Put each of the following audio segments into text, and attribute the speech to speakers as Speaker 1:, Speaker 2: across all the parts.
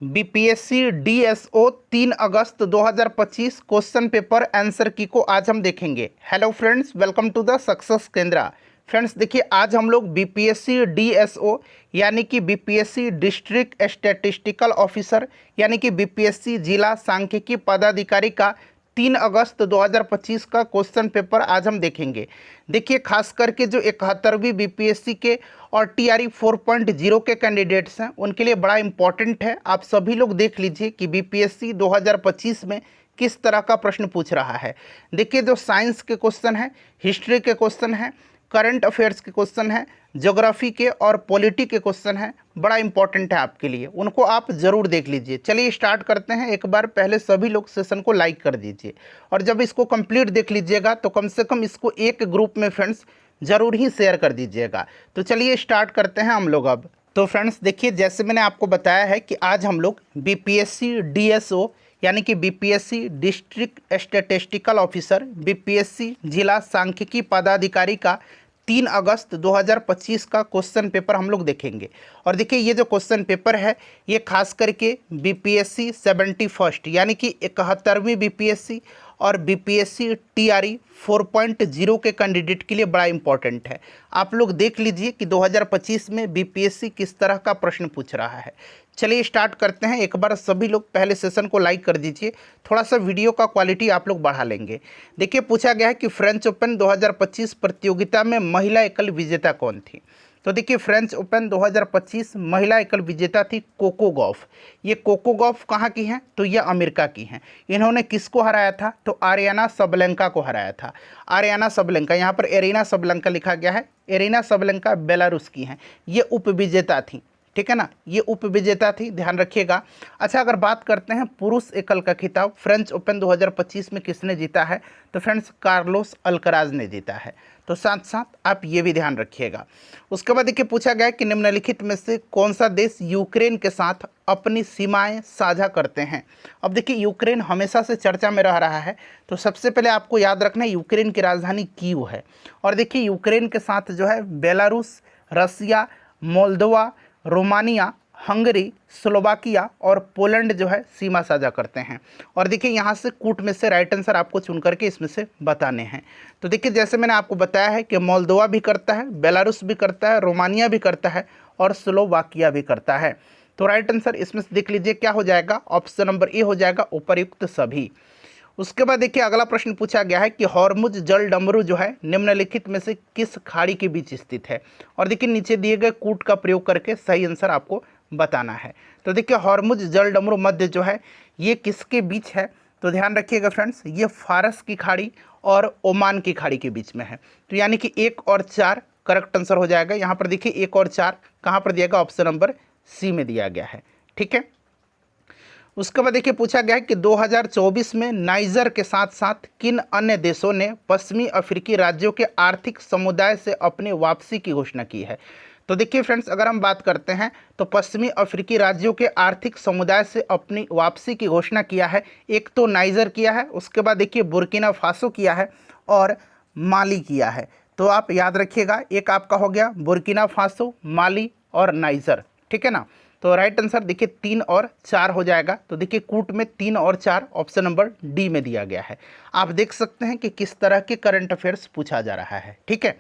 Speaker 1: BPSC DSO 3 अगस्त 2025 question paper answer key को आज हम देखेंगे। Hello friends, welcome to the success Kendra. Friends देखिए, आज हम लोग बीपीएससी डीएसओ यानी कि बीपीएससी डिस्ट्रिक्ट स्टैटिस्टिकल ऑफिसर यानी कि बीपीएससी जिला सांख्यिकी पदाधिकारी का 3 अगस्त 2025 का क्वेश्चन पेपर आज हम देखेंगे। देखिए, खास करके जो 71वीं बीपीएससी के और टीआरई 4.0 के कैंडिडेट्स हैं उनके लिए बड़ा इंपॉर्टेंट है। आप सभी लोग देख लीजिए कि बीपीएससी 2025 में किस तरह का प्रश्न पूछ रहा है। देखिए, जो साइंस के क्वेश्चन हैं, हिस्ट्री के क्वेश्चन हैं, करंट अफेयर्स के क्वेश्चन हैं, ज्योग्राफी के और पॉलिटी के क्वेश्चन हैं, बड़ा इंपॉर्टेंट है आपके लिए, उनको आप ज़रूर देख लीजिए। चलिए स्टार्ट करते हैं। एक बार पहले सभी लोग सेशन को लाइक कर दीजिए और जब इसको कंप्लीट देख लीजिएगा तो कम से कम इसको एक ग्रुप में फ्रेंड्स ज़रूर ही शेयर कर दीजिएगा। तो चलिए स्टार्ट करते हैं हम लोग अब। तो फ्रेंड्स देखिए, जैसे मैंने आपको बताया है कि आज हम लोग बीपीएससी डीएसओ यानी कि BPSC district statistical officer, BPSC जिला सांख्यिकी पदाधिकारी का 3 अगस्त 2025 का क्वेश्चन पेपर हम लोग देखेंगे। और देखिए, ये जो क्वेश्चन पेपर है ये खास करके बीपीएससी 71st यानी कि 71वीं बीपीएससी और बीपीएससी टीआरई 4.0 के कैंडिडेट के लिए बड़ा इंपॉर्टेंट है। आप लोग देख लीजिए कि 2025 में बीपीएससी किस तरह का प्रश्न पूछ रहा है। चलिए स्टार्ट करते हैं। एक बार सभी लोग पहले सेशन को लाइक कर दीजिए, थोड़ा सा वीडियो का क्वालिटी आप लोग बढ़ा लेंगे। देखिए, पूछा गया है कि फ्रेंच ओपन 2025 प्रतियोगिता में महिला एकल विजेता कौन थी। तो देखिए, फ्रेंच ओपन 2025 महिला एकल विजेता थी कोको गॉफ। ये कोको गॉफ कहाँ की हैं? तो ये अमेरिका की हैं। इन्होंने किसको हराया था? तो आरियाना सबलेंका को हराया था। आरियाना सबलेंका, यहाँ पर एरिना सबलेंका लिखा गया है। एरिना सबलेंका बेलारूस की हैं। ये उपविजेता थी, ठीक है ना, ये उपविजेता थी, ध्यान रखिएगा। अच्छा, अगर बात करते हैं पुरुष एकल का खिताब फ्रेंच ओपन 2025 में किसने जीता है? तो फ्रेंड्स कार्लोस अल्कराज ने जीता है। तो साथ साथ आप ये भी ध्यान रखिएगा। उसके बाद देखिए, पूछा गया कि निम्नलिखित में से कौन सा देश यूक्रेन के साथ अपनी सीमाएं साझा करते हैं। अब देखिए, यूक्रेन हमेशा से चर्चा में रह रहा है, तो सबसे पहले आपको याद रखना है यूक्रेन की राजधानी कीव है। और देखिए, यूक्रेन के साथ जो है बेलारूस, रसिया, मोल्दोवा, रोमानिया, हंगरी, स्लोवाकिया और पोलैंड जो है सीमा साझा करते हैं। और देखिए, यहाँ से कूट में से राइट आंसर आपको चुन करके इसमें से बताने हैं। तो देखिए, जैसे मैंने आपको बताया है कि मोल्दोवा भी करता है, बेलारूस भी करता है, रोमानिया भी करता है और स्लोवाकिया भी करता है। तो राइट आंसर इसमें से देख लीजिए क्या हो जाएगा, ऑप्शन नंबर ए हो जाएगा, उपर्युक्त सभी। उसके बाद देखिए, अगला प्रश्न पूछा गया है कि हॉर्मुज जल डमरू जो है निम्नलिखित में से किस खाड़ी के बीच स्थित है। और देखिए, नीचे दिए गए कूट का प्रयोग करके सही आंसर आपको बताना है। तो देखिए, हॉर्मुज जल डमरू मध्य जो है ये किसके बीच है? तो ध्यान रखिएगा फ्रेंड्स, ये फारस की खाड़ी और ओमान की खाड़ी के बीच में है। तो यानी कि 1 और 4 करेक्ट आंसर हो जाएगा। यहाँ पर देखिए 1 और 4 कहाँ पर दिया गया? ऑप्शन नंबर सी में दिया गया है, ठीक है। उसके बाद देखिए, पूछा गया है कि 2024 में नाइजर के साथ साथ किन अन्य देशों ने पश्चिमी अफ्रीकी राज्यों के आर्थिक समुदाय से अपनी वापसी की घोषणा की है। तो देखिए फ्रेंड्स, अगर हम बात करते हैं तो पश्चिमी अफ्रीकी राज्यों के आर्थिक समुदाय से अपनी वापसी की घोषणा किया है। एक तो नाइजर किया है, उसके बाद देखिए बुर्किना फासो किया है और माली किया है। तो आप याद रखिएगा, एक आपका हो गया बुर्किना फासो, माली और नाइजर, ठीक है ना। तो राइट आंसर देखिए 3 और 4 हो जाएगा। तो देखिए, कूट में 3 और 4 ऑप्शन नंबर डी में दिया गया है। आप देख सकते हैं कि किस तरह के करंट अफेयर्स पूछा जा रहा है, ठीक है।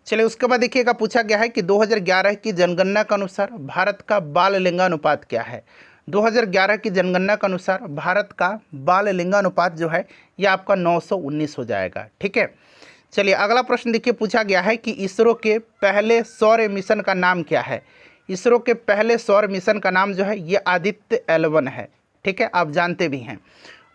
Speaker 1: चलिए, उसके बाद देखिएगा, पूछा गया है कि 2011 की जनगणना के अनुसार भारत का बाल लिंगानुपात क्या है। 2011 की जनगणना के अनुसार भारत का बाल लिंगानुपात जो है ये आपका 919 हो जाएगा, ठीक है। चलिए, अगला प्रश्न देखिए, पूछा गया है कि इसरो के पहले सौर मिशन का नाम क्या है। इसरो के पहले सौर मिशन का नाम जो है ये आदित्य L1 है, ठीक है, आप जानते भी हैं।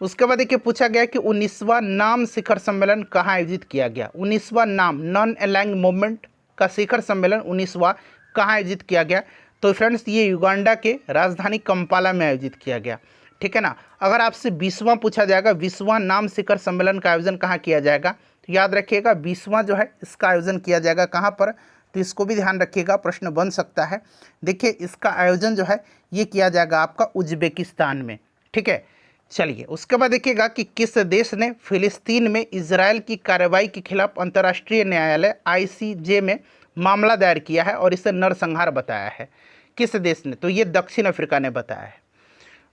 Speaker 1: उसके बाद देखिए, पूछा गया कि 19वां नाम शिखर सम्मेलन कहाँ आयोजित किया गया। 19वां नाम नॉन अलाइंग मूवमेंट का शिखर सम्मेलन 19वां कहाँ आयोजित किया गया। तो फ्रेंड्स, ये युगांडा के राजधानी कंपाला में आयोजित किया गया, ठीक है ना। अगर आपसे 20वां पूछा जाएगा, 20वां नाम शिखर सम्मेलन का आयोजन कहाँ किया जाएगा, तो याद रखिएगा 20वां जो है इसका आयोजन किया जाएगा कहाँ पर। तो इसको भी ध्यान रखिएगा, प्रश्न बन सकता है। देखिए, इसका आयोजन जो है ये किया जाएगा आपका उज्बेकिस्तान में, ठीक है। चलिए, उसके बाद देखिएगा कि किस देश ने फिलिस्तीन में इजराइल की कार्रवाई के खिलाफ अंतर्राष्ट्रीय न्यायालय ICJ में मामला दायर किया है और इसे नरसंहार बताया है। किस देश ने? तो ये दक्षिण अफ्रीका ने बताया है।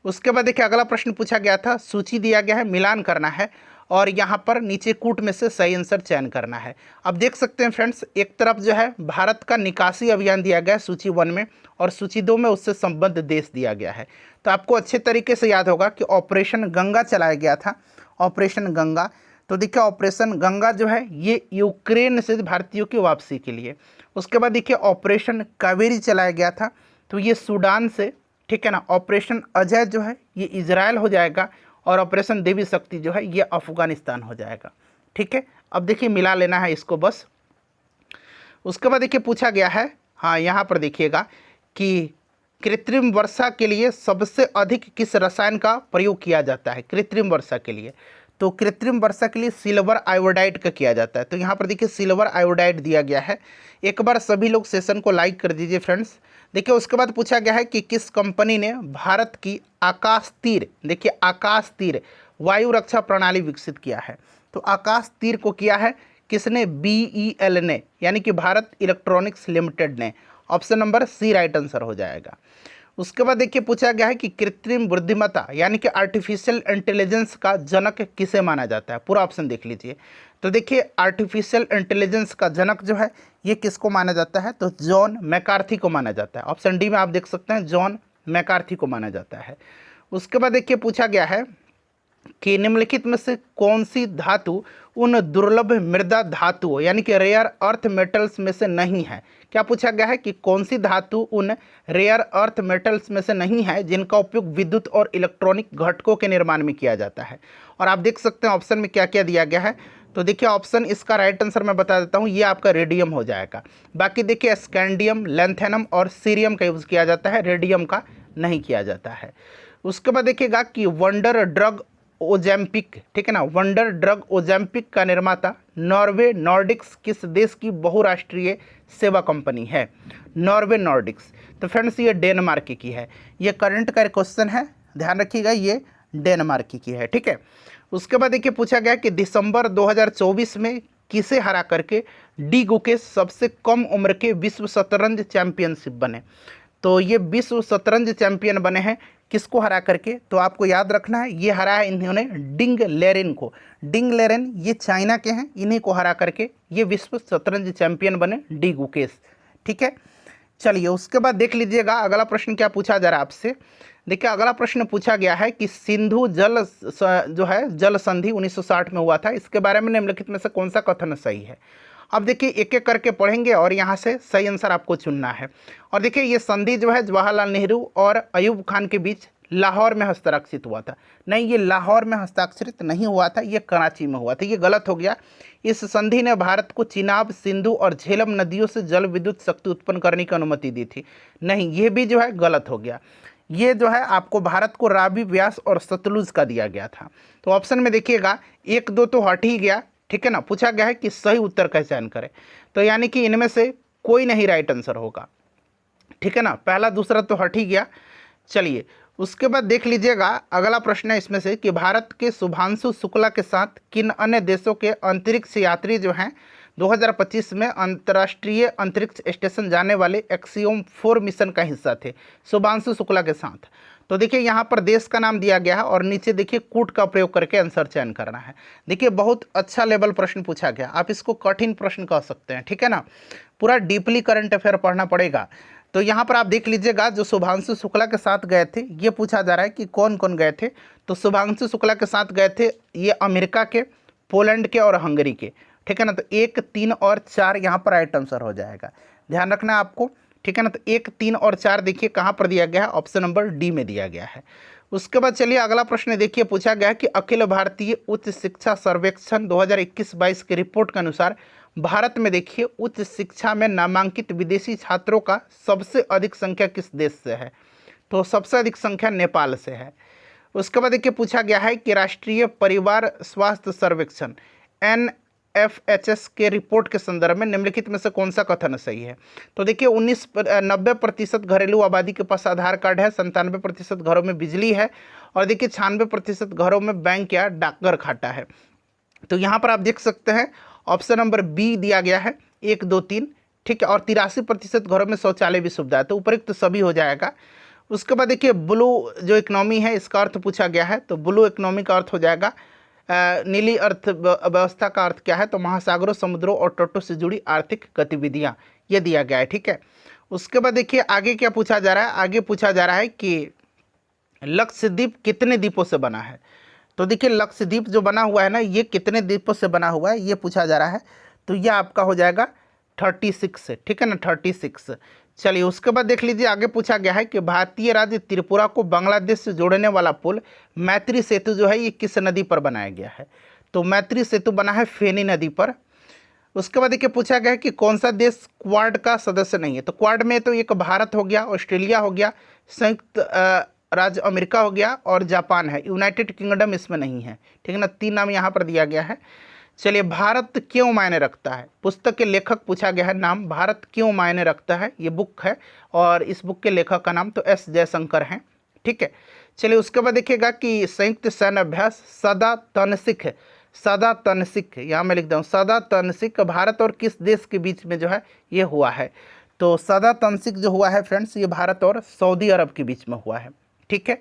Speaker 1: उसके बाद देखिए अगला प्रश्न पूछा गया था, सूची दिया गया है, मिलान करना है और यहाँ पर नीचे कूट में से सही आंसर चयन करना है। अब देख सकते हैं फ्रेंड्स, एक तरफ जो है भारत का निकासी अभियान दिया गया है सूची 1 में, और सूची 2 में उससे संबद्ध देश दिया गया है। तो आपको अच्छे तरीके से याद होगा कि ऑपरेशन गंगा चलाया गया था, ऑपरेशन गंगा। तो देखिए ऑपरेशन गंगा जो है ये यूक्रेन से भारतीयों की वापसी के लिए। उसके बाद देखिए ऑपरेशन कावेरी चलाया गया था, तो ये सूडान से, ठीक है ना। ऑपरेशन अजय जो है ये इजराइल हो जाएगा, और ऑपरेशन देवी शक्ति जो है ये अफगानिस्तान हो जाएगा, ठीक है। अब देखिए मिला लेना है इसको बस। उसके बाद देखिए पूछा गया है, हाँ यहाँ पर देखिएगा कि कृत्रिम वर्षा के लिए सबसे अधिक किस रसायन का प्रयोग किया जाता है कृत्रिम वर्षा के लिए। तो कृत्रिम वर्षा के लिए सिल्वर आयोडाइड का किया जाता है। तो यहाँ पर देखिए सिल्वर आयोडाइड दिया गया है। एक बार सभी लोग सेशन को लाइक कर दीजिए फ्रेंड्स। देखिए उसके बाद पूछा गया है कि किस कंपनी ने भारत की आकाश तीर, देखिए आकाश तीर वायु रक्षा प्रणाली विकसित किया है। तो आकाश तीर को किया है किसने, BEL ने, यानी कि भारत इलेक्ट्रॉनिक्स लिमिटेड ने। Option number C right answer हो जाएगा। उसके बाद देखिए पूछा गया है कि कृत्रिम बुद्धिमत्ता यानी कि आर्टिफिशियल इंटेलिजेंस का जनक किसे माना जाता है। पूरा ऑप्शन देख लीजिए। तो देखिए आर्टिफिशियल इंटेलिजेंस का जनक जो है ये किसको माना जाता है, तो जॉन मैकार्थी को माना जाता है। ऑप्शन डी में आप देख सकते हैं जॉन मैकार्थी को माना जाता है। उसके बाद देखिए पूछा गया है कि निम्नलिखित में से कौन सी धातु उन दुर्लभ मृदा धातुओं यानी कि रेयर अर्थ मेटल्स में से नहीं है। क्या पूछा गया है कि कौन सी धातु उन रेयर अर्थ मेटल्स में से नहीं है जिनका उपयोग विद्युत और इलेक्ट्रॉनिक घटकों के निर्माण में किया जाता है। और आप देख सकते हैं ऑप्शन में क्या क्या दिया गया है। तो देखिए ऑप्शन इसका राइट आंसर मैं बता देता हूँ, ये आपका रेडियम हो जाएगा। बाकी देखिए स्कैंडियम, लैंथेनम और सीरियम का यूज़ किया जाता है, रेडियम का नहीं किया जाता है। उसके बाद देखिएगा कि वंडर ड्रग ओजेम्पिक, ठीक है ना, वंडर ड्रग ओजेम्पिक का निर्माता नॉर्वे नॉर्डिक्स किस देश की बहुराष्ट्रीय सेवा कंपनी है। नॉर्वे नॉर्डिक्स, तो फ्रेंड्स ये डेनमार्क की है। ये करंट का क्वेश्चन है, ध्यान रखिएगा, ये डेनमार्क की है, ठीक है। उसके बाद देखिए पूछा गया कि दिसंबर 2024 में किसे हरा करके डी गुकेश सबसे कम उम्र के विश्व शतरंज चैंपियनशिप बने। तो ये विश्व शतरंज चैंपियन बने हैं किसको हरा करके, तो आपको याद रखना है ये हरा है इन्होंने डिंग लेरेन को। डिंग लेरेन ये चाइना के हैं, इन्हीं को हरा करके ये विश्व शतरंज चैंपियन बने डी गुकेश, ठीक है। चलिए उसके बाद देख लीजिएगा अगला प्रश्न क्या पूछा जा रहा है आपसे। देखिए अगला प्रश्न पूछा गया है कि सिंधु जल जो है जल संधि 1960 में हुआ था, इसके बारे में निम्नलिखित में से कौन सा कथन सही है। अब देखिए एक एक करके पढ़ेंगे और यहाँ से सही आंसर आपको चुनना है। और देखिए ये संधि जो है जवाहरलाल नेहरू और अयूब खान के बीच लाहौर में हस्ताक्षरित हुआ था। नहीं, ये लाहौर में हस्ताक्षरित नहीं हुआ था, ये कराची में हुआ था, ये गलत हो गया। इस संधि ने भारत को चिनाब, सिंधु और झेलम नदियों से जल विद्युत शक्ति उत्पन्न करने की अनुमति दी थी। नहीं, ये भी जो है गलत हो गया। ये जो है आपको भारत को रावी, व्यास और सतलुज का दिया गया था। तो ऑप्शन में देखिएगा 1, 2 तो हट ही गया, ठीक है ना। पूछा गया है कि सही उत्तर का चयन करें, तो यानी कि इनमें से कोई नहीं राइट आंसर होगा, ठीक है ना। पहला दूसरा तो हट ही गया। चलिए उसके बाद देख लीजिएगा अगला प्रश्न है इसमें से कि भारत के शुभांशु शुक्ला के साथ किन अन्य देशों के अंतरिक्ष यात्री जो हैं 2025 में अंतर्राष्ट्रीय अंतरिक्ष स्टेशन जाने वाले एक्सियोम 4 मिशन का हिस्सा थे शुभांशु शुक्ला के साथ। तो देखिए यहाँ पर देश का नाम दिया गया है और नीचे देखिए कूट का प्रयोग करके आंसर चयन करना है। देखिए बहुत अच्छा लेवल प्रश्न पूछा गया, आप इसको कठिन प्रश्न कह सकते हैं, ठीक है ना। पूरा डीपली करंट अफेयर पढ़ना पड़ेगा। तो यहाँ पर आप देख लीजिएगा जो शुभांशु शुक्ला के साथ गए थे, ये पूछा जा रहा है कि कौन कौन गए थे। तो शुभांशु शुक्ला के साथ गए थे ये अमेरिका के, पोलैंड के और हंगरी के, ठीक है ना। तो 1, 3 और 4 यहाँ पर राइट आंसर हो जाएगा, ध्यान रखना आपको, ठीक है ना। तो 1, 3 और 4 देखिए कहाँ पर दिया गया है, ऑप्शन नंबर डी में दिया गया है। उसके बाद चलिए अगला प्रश्न देखिए पूछा गया है कि अखिल भारतीय उच्च शिक्षा सर्वेक्षण 2021-22 की रिपोर्ट के अनुसार भारत में देखिए उच्च शिक्षा में नामांकित विदेशी छात्रों का सबसे अधिक संख्या किस देश से है। तो सबसे अधिक संख्या नेपाल से है। उसके बाद देखिए पूछा गया है कि राष्ट्रीय परिवार स्वास्थ्य सर्वेक्षण NFHS के रिपोर्ट के संदर्भ में निम्नलिखित में से कौन सा कथन सही है। तो देखिए 90% घरेलू आबादी के पास आधार कार्ड है, 97% घरों में बिजली है और देखिए 96% घरों में बैंक या डाकघर खाता है। तो यहाँ पर आप देख सकते हैं ऑप्शन नंबर बी दिया गया है 1, 2, 3, ठीक है। और 83% घरों में शौचालय भी सुविधा है, तो उपयुक्त सभी हो जाएगा। उसके बाद देखिए ब्लू जो इकोनॉमी है इसका अर्थ पूछा गया है, तो ब्लू इकोनॉमी का अर्थ हो जाएगा नीली अर्थव्यवस्था का अर्थ क्या है, तो महासागरों, समुद्रों और तटों से जुड़ी आर्थिक गतिविधियां, ये दिया गया है। ठीक है, उसके बाद देखिए आगे क्या पूछा जा रहा है, आगे पूछा जा रहा है कि लक्षद्वीप कितने द्वीपों से बना है। तो देखिए लक्षद्वीप जो बना हुआ है ना, ये कितने द्वीपों से बना हुआ है ये पूछा जा रहा है, तो यह आपका हो जाएगा 36 से। ठीक है ना, 36। चलिए उसके बाद देख लीजिए आगे पूछा गया है कि भारतीय राज्य त्रिपुरा को बांग्लादेश से जोड़ने वाला पुल मैत्री सेतु जो है ये किस नदी पर बनाया गया है, तो मैत्री सेतु बना है फेनी नदी पर। उसके बाद देखिए पूछा गया है कि कौन सा देश क्वाड का सदस्य नहीं है, तो क्वाड में तो एक भारत हो गया, ऑस्ट्रेलिया हो गया, संयुक्त राज्य अमेरिका हो गया और जापान है, यूनाइटेड किंगडम इसमें नहीं है। ठीक है ना, 3 नाम यहाँ पर दिया गया है। चलिए भारत क्यों मायने रखता है, पुस्तक के लेखक पूछा गया है नाम, भारत क्यों मायने रखता है, ये बुक है और इस बुक के लेखक का नाम तो एस जयशंकर हैं। ठीक है, चलिए उसके बाद देखिएगा कि संयुक्त सैन्य अभ्यास सदा तनसिक है, सदा तनसिक यहाँ मैं लिख दूँ, सदा तनसिक भारत और किस देश के बीच में जो है ये हुआ है, तो सदा तनसिक जो हुआ है फ्रेंड्स ये भारत और सऊदी अरब के बीच में हुआ है। ठीक है,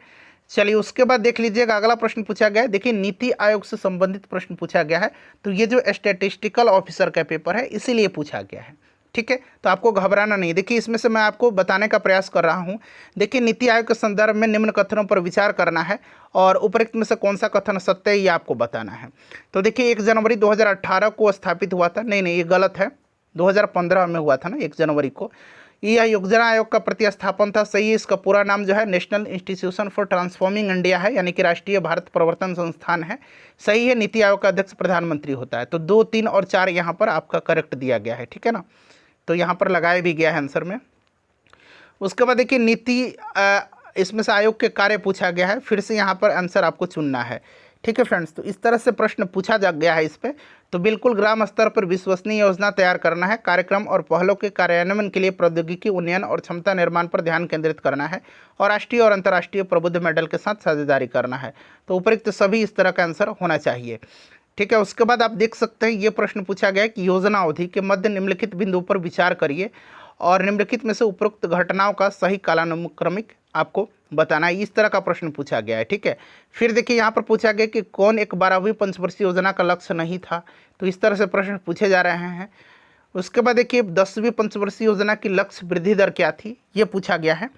Speaker 1: चलिए उसके बाद देख लीजिएगा अगला प्रश्न पूछा गया है, देखिए नीति आयोग से संबंधित प्रश्न पूछा गया है, तो ये जो स्टैटिस्टिकल ऑफिसर का पेपर है इसीलिए पूछा गया है। ठीक है, तो आपको घबराना नहीं, देखिए इसमें से मैं आपको बताने का प्रयास कर रहा हूँ। देखिए नीति आयोग के संदर्भ में निम्न कथनों पर विचार करना है और उपरोक्त में से कौन सा कथन सत्य है ये आपको बताना है। तो देखिए 1 जनवरी 2018 को स्थापित हुआ था, नहीं ये गलत है, 2015 में हुआ था ना 1 जनवरी को। यह योजना आयोग का प्रतिस्थापन था, सही है। इसका पूरा नाम जो है national institution for transforming India है, यानी कि राष्ट्रीय भारत प्रवर्तन संस्थान है, सही है। नीति आयोग का अध्यक्ष प्रधानमंत्री होता है, तो 2, 3 और 4 यहाँ पर आपका करेक्ट दिया गया है। ठीक है ना, तो यहाँ पर लगाया भी गया है आंसर में। उसके बाद देखिए नीति इसमें से आयोग के कार्य पूछा गया है, फिर से यहाँ पर आंसर आपको चुनना है। ठीक है फ्रेंड्स, तो इस तरह से प्रश्न पूछा जा गया है इस पर। तो बिल्कुल ग्राम स्तर पर विश्वसनीय योजना तैयार करना है, कार्यक्रम और पहलों के कार्यान्वयन के लिए प्रौद्योगिकी उन्नयन और क्षमता निर्माण पर ध्यान केंद्रित करना है और राष्ट्रीय और अंतर्राष्ट्रीय प्रबुद्ध मेडल के साथ साझेदारी करना है। तो उपरोक्त सभी इस तरह का आंसर होना चाहिए। ठीक है, उसके बाद आप देख सकते हैं ये प्रश्न पूछा गया है कि योजना अवधि के मध्य निम्नलिखित बिंदुओं पर विचार करिए और निम्नलिखित में से उपरोक्त घटनाओं का सही कालानुक्रमिक आपको बताना है, इस तरह का प्रश्न पूछा गया है। ठीक है, फिर देखिए यहाँ पर पूछा गया कि कौन एक 12वीं पंचवर्षीय योजना का लक्ष्य नहीं था, तो इस तरह से प्रश्न पूछे जा रहे हैं। उसके बाद देखिए 10वीं पंचवर्षीय योजना की लक्ष्य वृद्धि दर क्या थी, ये पूछा गया है।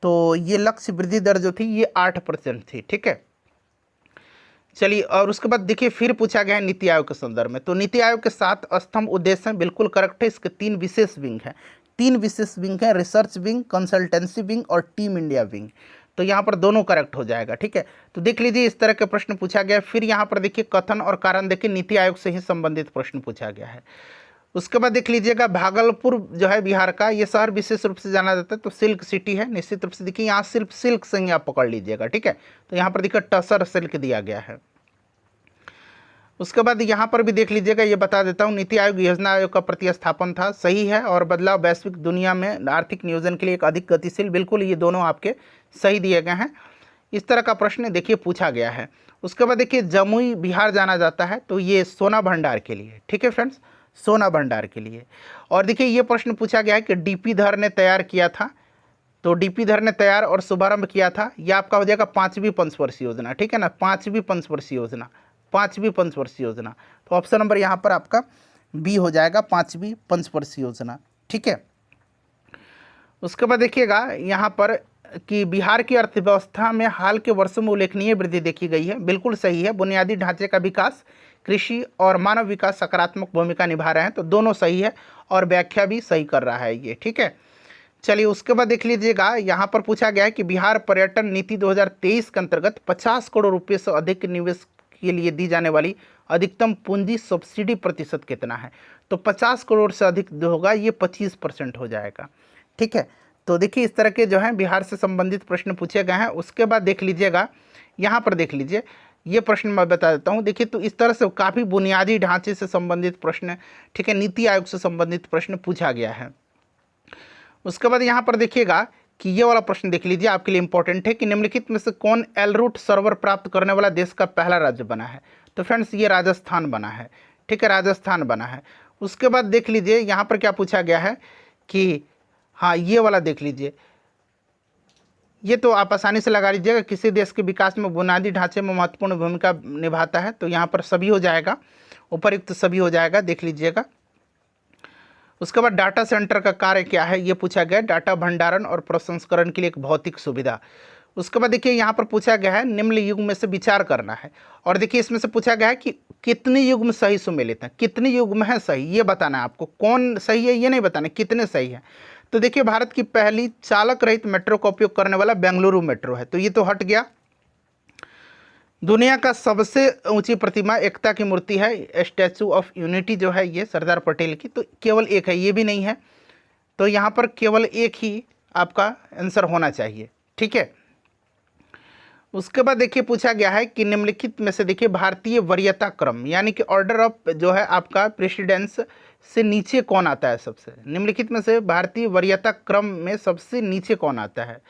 Speaker 1: तो ये लक्ष्य वृद्धि दर जो थी ये 8% थी। ठीक है, चलिए और उसके बाद देखिए फिर पूछा गया है नीति आयोग के संदर्भ में, तो नीति आयोग के 7 स्तंभ उद्देश्य हैं, बिल्कुल करेक्ट है। इसके 3 विशेष विंग हैं, 3 विशेष विंग हैं, रिसर्च विंग, कंसल्टेंसी विंग और टीम इंडिया विंग, तो यहाँ पर दोनों करेक्ट हो जाएगा। ठीक है, तो देख लीजिए इस तरह के प्रश्न पूछा गया। फिर यहाँ पर देखिए कथन और कारण, देखिए नीति आयोग से ही संबंधित प्रश्न पूछा गया है। उसके बाद देख लीजिएगा भागलपुर जो है बिहार का, ये शहर विशेष रूप से जाना जाता है, तो सिल्क सिटी है, निश्चित रूप से देखिए यहाँ सिर्फ सिल्क से ही आप पकड़ लीजिएगा। ठीक है, तो यहाँ पर देखिए टसर सिल्क दिया गया है। उसके बाद यहाँ पर भी देख लीजिएगा, ये बता देता हूँ, नीति आयोग योजना आयोग का प्रतिस्थापन था, सही है। और बदलाव वैश्विक दुनिया में आर्थिक नियोजन के लिए एक अधिक गतिशील, बिल्कुल ये दोनों आपके सही दिए गए हैं। इस तरह का प्रश्न देखिए पूछा गया है। उसके बाद देखिए जमुई बिहार जाना जाता है, तो ये सोना भंडार के लिए। ठीक है फ्रेंड्स, सोना भंडार के लिए। और देखिए ये प्रश्न पूछा गया है कि डीपी धर ने तैयार किया था, तो डीपी धर ने तैयार और शुभारंभ किया था, यह आपका हो जाएगा 5वीं पंचवर्षीय योजना। ठीक है ना, 5वीं पंचवर्षीय योजना, 5वीं पंचवर्षीय योजना, तो ऑप्शन नंबर यहाँ पर आपका बी हो जाएगा, 5वीं पंचवर्षीय योजना। ठीक है, उसके बाद देखिएगा यहाँ पर कि बिहार की अर्थव्यवस्था में हाल के वर्षों में उल्लेखनीय वृद्धि देखी गई है, बिल्कुल सही है। बुनियादी ढांचे का विकास, कृषि और मानव विकास सकारात्मक भूमिका निभा रहे हैं, तो दोनों सही है और व्याख्या भी सही कर रहा है ये। ठीक है, चलिए उसके बाद देख लीजिएगा, यहाँ पर पूछा गया है कि बिहार पर्यटन नीति 2023 के अंतर्गत 50 करोड़ रुपये से अधिक निवेश के लिए दी जाने वाली अधिकतम पूंजी सब्सिडी प्रतिशत कितना है, तो 50 करोड़ से अधिक जो होगा ये 25% हो जाएगा। ठीक है, तो देखिए इस तरह के जो है बिहार से संबंधित प्रश्न पूछे गए हैं। उसके बाद देख लीजिएगा, यहाँ पर देख लीजिए ये प्रश्न मैं बता देता हूँ। देखिए तो इस तरह से काफ़ी बुनियादी ढांचे से संबंधित प्रश्न, ठीक है, नीति आयोग से संबंधित प्रश्न पूछा गया है। उसके बाद यहाँ पर देखिएगा कि ये वाला प्रश्न देख लीजिए, आपके लिए इंपॉर्टेंट है कि निम्नलिखित में से कौन एलरूट सर्वर प्राप्त करने वाला देश का पहला राज्य बना है, तो फ्रेंड्स ये राजस्थान बना है। ठीक है, राजस्थान बना है। उसके बाद देख लीजिए यहाँ पर क्या पूछा गया है कि हाँ ये वाला देख लीजिए, ये तो आप आसानी से लगा लीजिएगा, किसी देश के विकास में बुनियादी ढांचे में महत्वपूर्ण भूमिका निभाता है, तो यहाँ पर सभी हो जाएगा, उपयुक्त सभी हो जाएगा, देख लीजिएगा। उसके बाद डाटा सेंटर का कार्य क्या है, ये पूछा गया। डाटा भंडारण और प्रसंस्करण के लिए एक भौतिक सुविधा। उसके बाद देखिए यहाँ पर पूछा गया है निम्न युग में से विचार करना है, और देखिए इसमें से पूछा गया है कि कितने युग्म सही सुमेलित हैं, कितने युग्म है सही, ये बताना है आपको। कौन सही है ये नहीं बताना, कितने सही है। तो देखिए भारत की पहली चालक रहित मेट्रो का उपयोग करने वाला बेंगलुरु मेट्रो है, तो ये तो हट गया। दुनिया का सबसे ऊंची प्रतिमा एकता की मूर्ति है, स्टैचू ऑफ यूनिटी जो है ये सरदार पटेल की, तो केवल एक है, ये भी नहीं है, तो यहाँ पर केवल एक ही आपका आंसर होना चाहिए, ठीक है। उसके बाद देखिए पूछा गया है कि निम्नलिखित में से देखिए भारतीय वरीयता क्रम यानी कि ऑर्डर ऑफ जो है आपका प्रेसिडेंस से नीचे कौन आता है, सबसे निम्नलिखित में से भारतीय वरीयता क्रम में सबसे नीचे कौन आता है।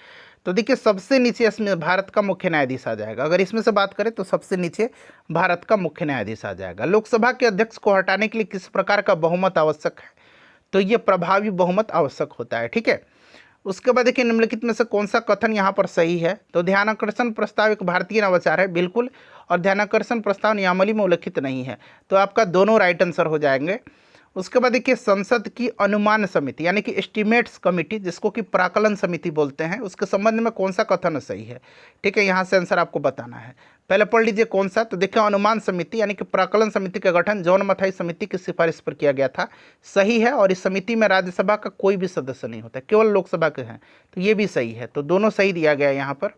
Speaker 1: तो देखिए सबसे नीचे इसमें भारत का मुख्य न्यायाधीश आ जाएगा। अगर इसमें से बात करें तो सबसे नीचे भारत का मुख्य न्यायाधीश आ जाएगा। लोकसभा के अध्यक्ष को हटाने के लिए किस प्रकार का बहुमत आवश्यक है, तो ये प्रभावी बहुमत आवश्यक होता है, ठीक है। उसके बाद देखिए निम्नलिखित में से कौन सा कथन यहाँ पर सही है, तो ध्यानाकर्षण प्रस्ताव एक भारतीय नवाचार है, बिल्कुल, और ध्यानाकर्षण प्रस्ताव नियमावली में उल्लिखित नहीं है, तो आपका दोनों राइट आंसर हो जाएंगे। उसके बाद देखिए संसद की अनुमान समिति यानी कि एस्टिमेट्स कमेटी, जिसको कि प्राकलन समिति बोलते हैं, उसके संबंध में कौन सा कथन सही है, ठीक है, यहाँ से आंसर आपको बताना है। पहले पढ़ लीजिए कौन सा, तो देखिए अनुमान समिति यानी कि प्राकलन समिति का गठन जॉन मथाई समिति की सिफारिश पर किया गया था, सही है, और इस समिति में राज्यसभा का कोई भी सदस्य नहीं होता, केवल लोकसभा के हैं, तो ये भी सही है, तो दोनों सही दिया गया है यहाँ पर।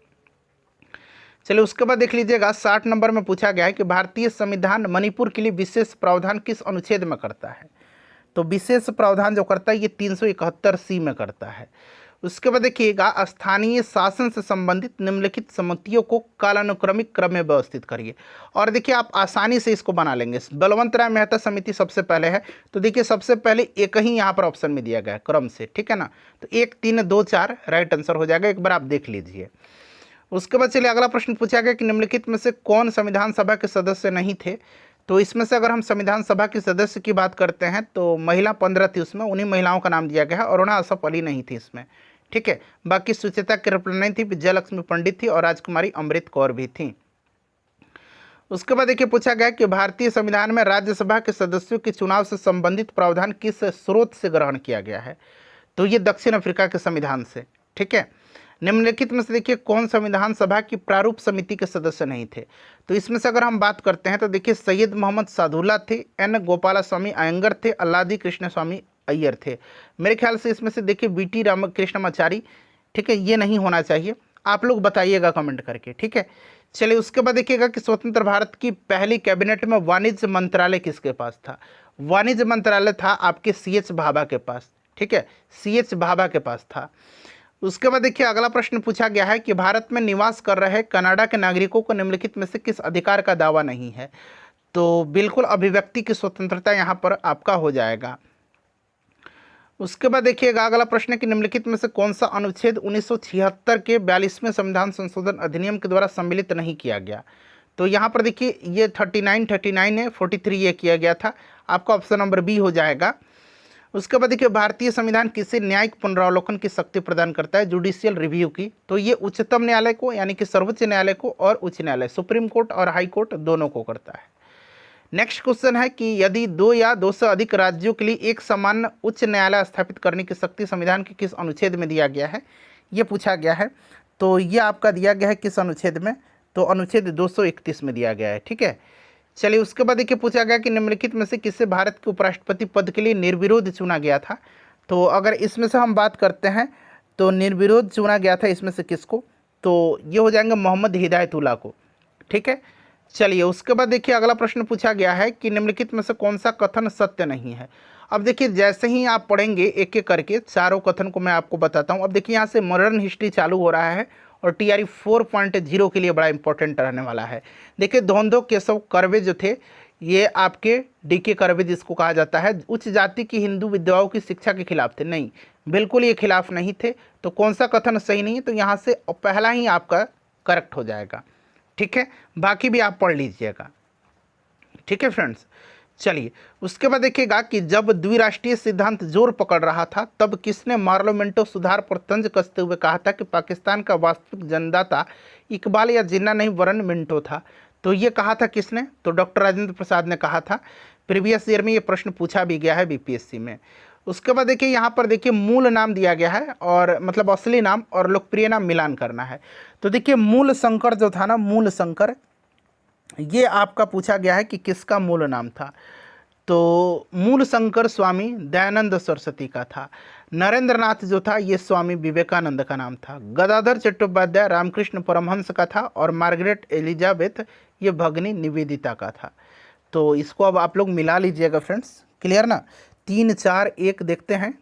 Speaker 1: चलिए उसके बाद देख लीजिएगा 60 नंबर में पूछा गया है कि भारतीय संविधान मणिपुर के लिए विशेष प्रावधान किस अनुच्छेद में करता है, तो विशेष प्रावधान जो करता है ये 371C में करता है। उसके बाद देखिएगा स्थानीय शासन से संबंधित निम्नलिखित समितियों को कालानुक्रमिक क्रम में व्यवस्थित करिए, और देखिए आप आसानी से इसको बना लेंगे। बलवंत राय मेहता समिति सबसे पहले है, तो देखिए सबसे पहले एक ही यहाँ पर ऑप्शन में दिया गया है क्रम से, ठीक है ना, तो 1 3 2 4 राइट आंसर हो जाएगा, एक बार आप देख लीजिए। उसके बाद चलिए अगला प्रश्न पूछा गया कि निम्नलिखित में से कौन संविधान सभा के सदस्य नहीं थे, तो इसमें से अगर हम संविधान सभा के सदस्य की बात करते हैं तो महिला 15 थी, उसमें उन्हीं महिलाओं का नाम दिया गया है। अरुणा असफ अली नहीं थी इसमें, ठीक है, बाकी सुचेता कृपलानी थी, विजयलक्ष्मी पंडित थी, और राजकुमारी अमृत कौर भी थी। उसके बाद देखिए पूछा गया कि भारतीय संविधान में राज्यसभा के सदस्यों के चुनाव से संबंधित प्रावधान किस स्रोत से ग्रहण किया गया है, तो ये दक्षिण अफ्रीका के संविधान से, ठीक है। निम्नलिखित में से देखिए कौन संविधान सभा की प्रारूप समिति के सदस्य नहीं थे, तो इसमें से अगर हम बात करते हैं तो देखिए सैयद मोहम्मद सादुल्ला थे, एन गोपालास्वामी अयंगर थे, अल्लादी कृष्ण स्वामी अय्यर थे। मेरे ख्याल से इसमें से देखिए बीटी रामकृष्णमाचारी, ठीक है, ये नहीं होना चाहिए, आप लोग बताइएगा कमेंट करके, ठीक है। चलिए उसके बाद देखिएगा कि स्वतंत्र भारत की पहली कैबिनेट में वाणिज्य मंत्रालय किसके पास था, वाणिज्य मंत्रालय था आपके CH भाभा के पास, ठीक है, CH भाभा के पास था। उसके बाद देखिए अगला प्रश्न पूछा गया है कि भारत में निवास कर रहे कनाडा के नागरिकों को निम्नलिखित में से किस अधिकार का दावा नहीं है, तो बिल्कुल अभिव्यक्ति की स्वतंत्रता यहाँ पर आपका हो जाएगा। उसके बाद देखिएगा अगला प्रश्न कि निम्नलिखित में से कौन सा अनुच्छेद 1976 के 42वें संविधान संशोधन अधिनियम के द्वारा सम्मिलित नहीं किया गया, तो यहाँ पर देखिए ये 39 है, 43 ये किया गया था, आपका ऑप्शन नंबर बी हो जाएगा। उसके बाद देखिए भारतीय संविधान किसे न्यायिक पुनरावलोकन की शक्ति प्रदान करता है, जुडिशियल रिव्यू की, तो ये उच्चतम न्यायालय को यानी कि सर्वोच्च न्यायालय को और उच्च न्यायालय सुप्रीम कोर्ट और हाई कोर्ट दोनों को करता है। नेक्स्ट क्वेश्चन है कि यदि 2 या 2 से अधिक राज्यों के लिए एक समान उच्च न्यायालय स्थापित करने की शक्ति संविधान के किस अनुच्छेद में दिया गया है, ये पूछा गया है, तो ये आपका दिया गया है किस अनुच्छेद में, तो अनुच्छेद 231 में दिया गया है, ठीक है। चलिए उसके बाद देखिए पूछा गया कि निम्नलिखित में से किसे भारत के उपराष्ट्रपति पद के लिए निर्विरोध चुना गया था, तो अगर इसमें से हम बात करते हैं तो निर्विरोध चुना गया था इसमें से किसको, तो ये हो जाएंगे मोहम्मद हिदायतुल्लाह को, ठीक है। चलिए उसके बाद देखिए अगला प्रश्न पूछा गया है कि निम्नलिखित में से कौन सा कथन सत्य नहीं है। अब देखिए जैसे ही आप पढ़ेंगे एक एक करके चारों कथन को मैं आपको बताता हूँ। अब देखिए यहाँ से मॉडर्न हिस्ट्री चालू हो रहा है और TRE 4.0 के लिए बड़ा इंपॉर्टेंट रहने वाला है। देखिए धोंधो केशव कर्वे जो थे, ये आपके DK कर्वे जिसको कहा जाता है, उच्च जाति की हिंदू विधवाओं की शिक्षा के खिलाफ थे, नहीं, बिल्कुल ये खिलाफ नहीं थे, तो कौन सा कथन सही नहीं है, तो यहाँ से पहला ही आपका करेक्ट हो जाएगा, ठीक है, बाकी भी आप पढ़ लीजिएगा, ठीक है फ्रेंड्स। चलिए उसके बाद देखिएगा कि जब द्विराष्ट्रीय सिद्धांत जोर पकड़ रहा था तब किसने मार्लोमेंटो सुधार पर तंज कसते हुए कहा था कि पाकिस्तान का वास्तविक जन्मदाता इकबाल या जिन्ना नहीं वरन मिंटो था। तो ये कहा था किसने? तो डॉक्टर राजेंद्र प्रसाद ने कहा था। प्रीवियस ईयर में ये प्रश्न पूछा भी गया है बीपीएससी में। उसके बाद देखिए यहाँ पर देखिए मूल नाम दिया गया है और मतलब असली नाम और लोकप्रिय नाम मिलान करना है। तो देखिए मूल शंकर जो था ना, मूल शंकर, ये आपका पूछा गया है कि किसका मूल नाम था। तो मूल शंकर स्वामी दयानंद सरस्वती का था। नरेंद्र नाथ जो था ये स्वामी विवेकानंद का नाम था। गदाधर चट्टोपाध्याय रामकृष्ण परमहंस का था और मार्गरेट एलिजाबेथ ये भगनी निवेदिता का था। तो इसको अब आप लोग मिला लीजिएगा फ्रेंड्स, क्लियर ना। 3 4 1 देखते हैं,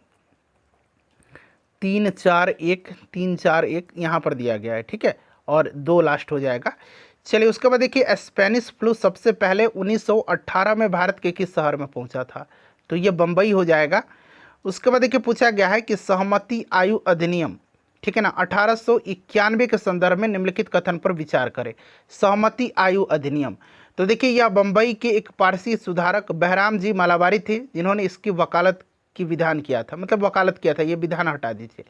Speaker 1: 3 4 1 3 4 1 यहाँ पर दिया गया है, ठीक है, और 2 लास्ट हो जाएगा। चलिए उसके बाद देखिए स्पेनिश फ्लू सबसे पहले 1918 में भारत के किस शहर में पहुंचा था? तो ये बम्बई हो जाएगा। उसके बाद देखिए पूछा गया है कि सहमति आयु अधिनियम, ठीक है ना, 1891 के संदर्भ में निम्नलिखित कथन पर विचार करें। सहमति आयु अधिनियम, तो देखिए यह बम्बई के एक पारसी सुधारक बहराम जी मालाबारी थे जिन्होंने इसकी वकालत की विधान किया था, मतलब वकालत किया था, ये विधान हटा दीजिए।